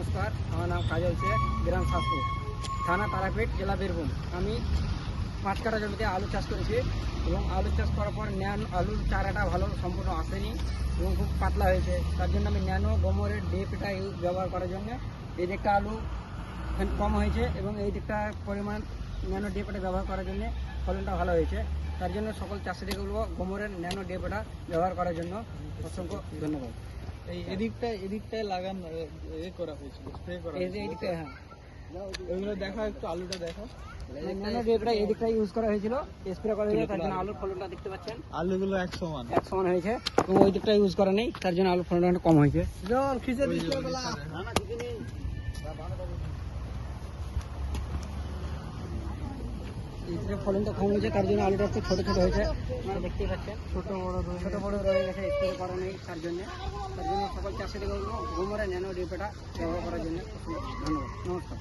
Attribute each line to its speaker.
Speaker 1: নমস্কার, আমার নাম কাজল শেখ, গ্রাম শাসপুর, থানা তারাপীঠ, জেলা বীরভূম। আমি 5 কাঠা জমিতে আলু চাষ করেছি এবং আলু চাষ করার পর আলুর চারাটা ভালো সম্পূর্ণ আসেনি এবং খুব পাতলা হয়েছে। তার জন্য আমি ন্যানো গোমরের ডিএপিটা ব্যবহার করার জন্য এই দিকটা আলু কম হয়েছে এবং এই দিকটা পরিমাণ ন্যানো ডিএপিটা ব্যবহার করার জন্য ফলনটা ভালো হয়েছে। তার জন্য সকল চাষিদের বলবো গোমরের ন্যানো ডিএপিটা ব্যবহার করার জন্য অসংখ্য ধন্যবাদ।
Speaker 2: এদিকটায় লাগান করা হয়েছিল, স্প্রে করা হয়েছিল।
Speaker 1: এইদিকটায় হ্যাঁ,
Speaker 2: ওইগুলো দেখা, একটু আলুটা দেখা।
Speaker 1: ন্যানো ডিএপিটা এইদিকটা ইউজ করা হয়েছিল, স্প্রে করা হয়েছিল, তার জন্য আলুর ফলনটা দেখতে পাচ্ছেন
Speaker 2: আলুগুলো এক সমান
Speaker 1: হয়েছে এবং ওই দিকটা ইউজ করা নেই, তার জন্য আলুর ফলনটা কম হয়েছে।
Speaker 2: জল খিচে দিচ্ছে
Speaker 1: এই ফলনটা কম হয়েছে, তার জন্য আলুটা একটু ছোটো ছোটো হয়েছে, আপনারা দেখতেই পাচ্ছেন ছোটো বড় রয়ে গেছে, স্প্রে করা নেই। তার জন্য সকল চাষিদের বলবো গোমরের ন্যানো ডিএপিটা ব্যবহার করার জন্য ধন্যবাদ, নমস্কার।